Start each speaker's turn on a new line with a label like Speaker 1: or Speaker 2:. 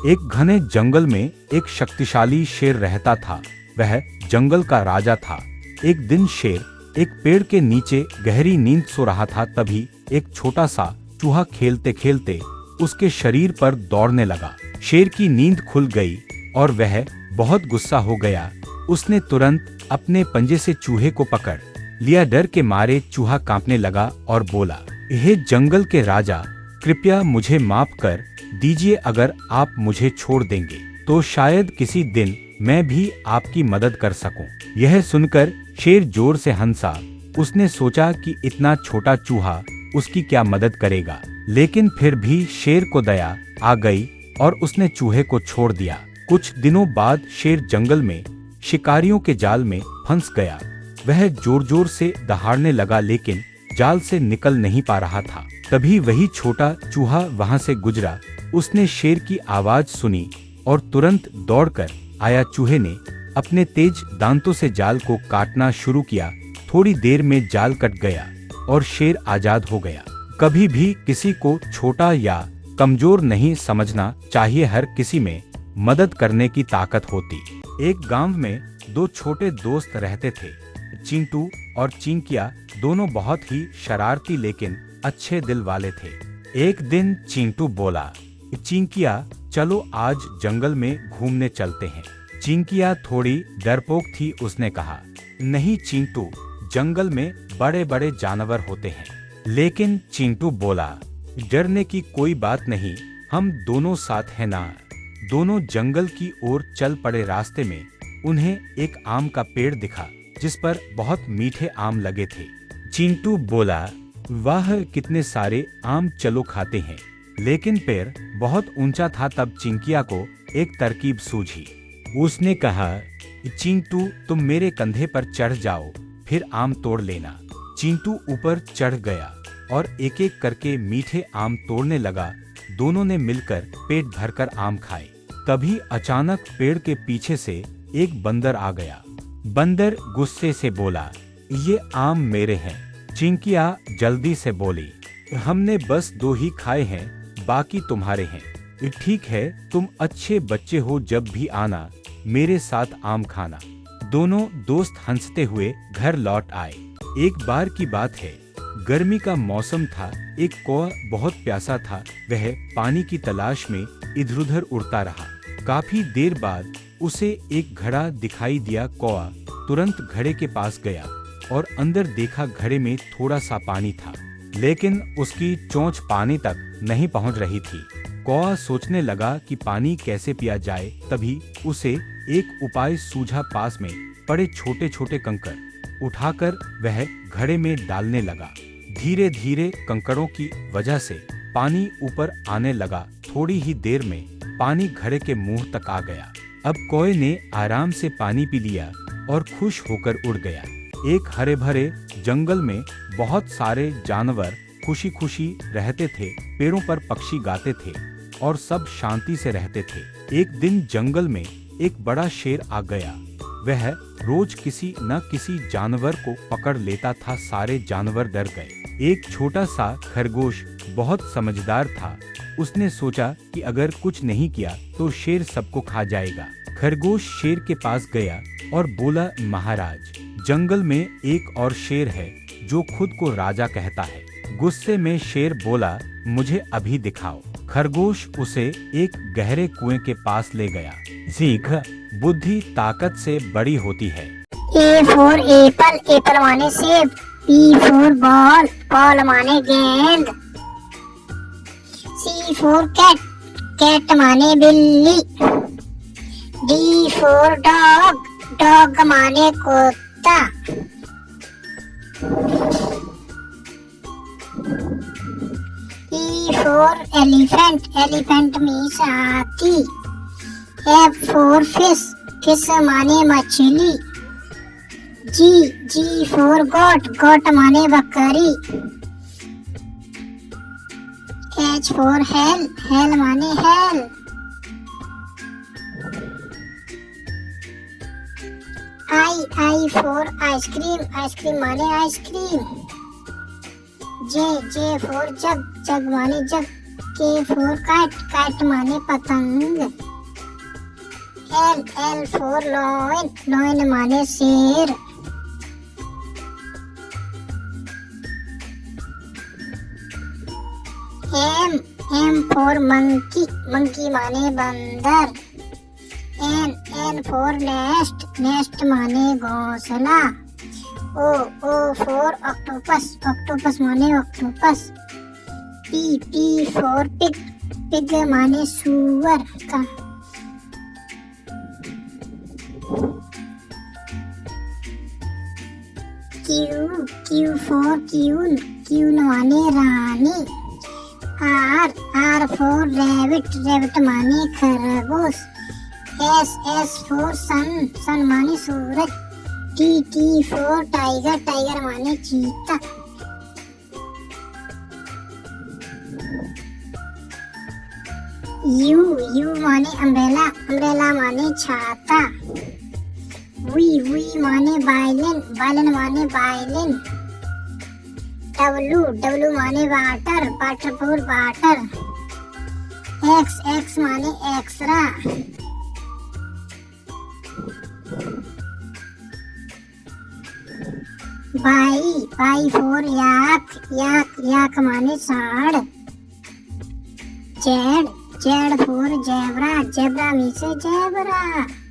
Speaker 1: एक घने जंगल में एक शक्तिशाली शेर रहता था। वह जंगल का राजा था। एक दिन शेर एक पेड़ के नीचे गहरी नींद सो रहा था। तभी एक छोटा सा चूहा खेलते खेलते उसके शरीर पर दौड़ने लगा। शेर की नींद खुल गई और वह बहुत गुस्सा हो गया। उसने तुरंत अपने पंजे से चूहे को पकड़ लिया। डर के मारे चूहा कांपने लगा और बोला, हे जंगल के राजा, कृपया मुझे माफ कर दीजिए। अगर आप मुझे छोड़ देंगे तो शायद किसी दिन मैं भी आपकी मदद कर सकूं। यह सुनकर शेर जोर से हंसा। उसने सोचा कि इतना छोटा चूहा उसकी क्या मदद करेगा, लेकिन फिर भी शेर को दया आ गई और उसने चूहे को छोड़ दिया। कुछ दिनों बाद शेर जंगल में शिकारियों के जाल में फंस गया। वह जोर जोर से दहाड़ने लगा, लेकिन जाल से निकल नहीं पा रहा था। तभी वही छोटा चूहा वहां से गुजरा। उसने शेर की आवाज सुनी और तुरंत दौड़कर आया। चूहे ने अपने तेज दांतों से जाल को काटना शुरू किया। थोड़ी देर में जाल कट गया और शेर आजाद हो गया। कभी भी किसी को छोटा या कमजोर नहीं समझना चाहिए। हर किसी में मदद करने की ताकत होती। एक गांव में दो छोटे दोस्त रहते थे, चिंटू और चिंकिया। दोनों बहुत ही शरारती लेकिन अच्छे दिल वाले थे। एक दिन चिंटू बोला, चिंकिया चलो आज जंगल में घूमने चलते हैं। चिंकिया थोड़ी डरपोक थी। उसने कहा, नहीं चिंटू, जंगल में बड़े बड़े जानवर होते हैं। लेकिन चिंटू बोला, डरने की कोई बात नहीं, हम दोनों साथ हैं ना। दोनों जंगल की ओर चल पड़े। रास्ते में उन्हें एक आम का पेड़ दिखा जिस पर बहुत मीठे आम लगे थे। चिंटू बोला, वाह कितने सारे आम, चलो खाते हैं। लेकिन पेड़ बहुत ऊंचा था। तब चिंकिया को एक तरकीब सूझी। उसने कहा, चिंटू तुम मेरे कंधे पर चढ़ जाओ, फिर आम तोड़ लेना। चिंटू ऊपर चढ़ गया और एक एक करके मीठे आम तोड़ने लगा। दोनों ने मिलकर पेट भरकर आम खाए। तभी अचानक पेड़ के पीछे से एक बंदर आ गया। बंदर गुस्से से बोला, ये आम मेरे हैं। चिंकिया जल्दी से बोली, हमने बस दो ही खाए हैं, बाकी तुम्हारे हैं। ठीक है, तुम अच्छे बच्चे हो, जब भी आना मेरे साथ आम खाना। दोनों दोस्त हंसते हुए घर लौट आए। एक बार की बात है, गर्मी का मौसम था। एक कौवा बहुत प्यासा था। वह पानी की तलाश में इधर उधर उड़ता रहा। काफी देर बाद उसे एक घड़ा दिखाई दिया। कौवा तुरंत घड़े के पास गया और अंदर देखा। घड़े में थोड़ा सा पानी था, लेकिन उसकी चोंच पानी तक नहीं पहुंच रही थी। कौवा सोचने लगा कि पानी कैसे पिया जाए। तभी उसे एक उपाय सूझा। पास में पड़े छोटे छोटे कंकड़ उठाकर वह घड़े में डालने लगा। धीरे धीरे कंकड़ों की वजह से पानी ऊपर आने लगा। थोड़ी ही देर में पानी घड़े के मुंह तक आ गया। अब कौवे ने आराम से पानी पी लिया और खुश होकर उड़ गया। एक हरे भरे जंगल में बहुत सारे जानवर खुशी खुशी रहते थे। पेड़ों पर पक्षी गाते थे और सब शांति से रहते थे। एक दिन जंगल में एक बड़ा शेर आ गया। वह रोज किसी न किसी जानवर को पकड़ लेता था। सारे जानवर डर गए। एक छोटा सा खरगोश बहुत समझदार था। उसने सोचा कि अगर कुछ नहीं किया तो शेर सबको खा जाएगा। खरगोश शेर के पास गया और बोला, महाराज, जंगल में एक और शेर है जो खुद को राजा कहता है। गुस्से में शेर बोला, मुझे अभी दिखाओ। खरगोश उसे एक गहरे कुएं के पास ले गया। सीख, बुद्धि ताकत से बड़ी होती है।
Speaker 2: ए फॉर एप्पल, एप्पल माने सेब। बी फॉर बॉल, बॉल माने गेंद। सी फॉर कैट, कैट माने बिल्ली। डी फॉर डॉग, डॉग माने कुत्ता। E for elephant, elephant means हाथी। F for fish, fish माने मछली। G for goat, goat माने बकरी। H for hell, hell माने hell। I for ice cream, ice cream माने आइसक्रीम। J for जग, जग माने जग। K for kite, kite माने पतंग। L for lion, lion माने शेर। M for monkey, monkey माने बंदर। N for nest, nest माने घोंसला। O for octopus, octopus माने octopus. P for pig, pig माने सुअर का। Q for queen, queen माने रानी। R for rabbit, rabbit माने खरगोश। S for sun, sun माने सूरज। T for tiger, tiger माने चीता। U माने अम्ब्रेला, अम्ब्रेला माने छाता। V माने वायलिन, वायलिन माने वायलिन। W माने water, water for water. X माने x-ray. Y for yak, yak माने सांड। Z for zebra, zebra means zebra।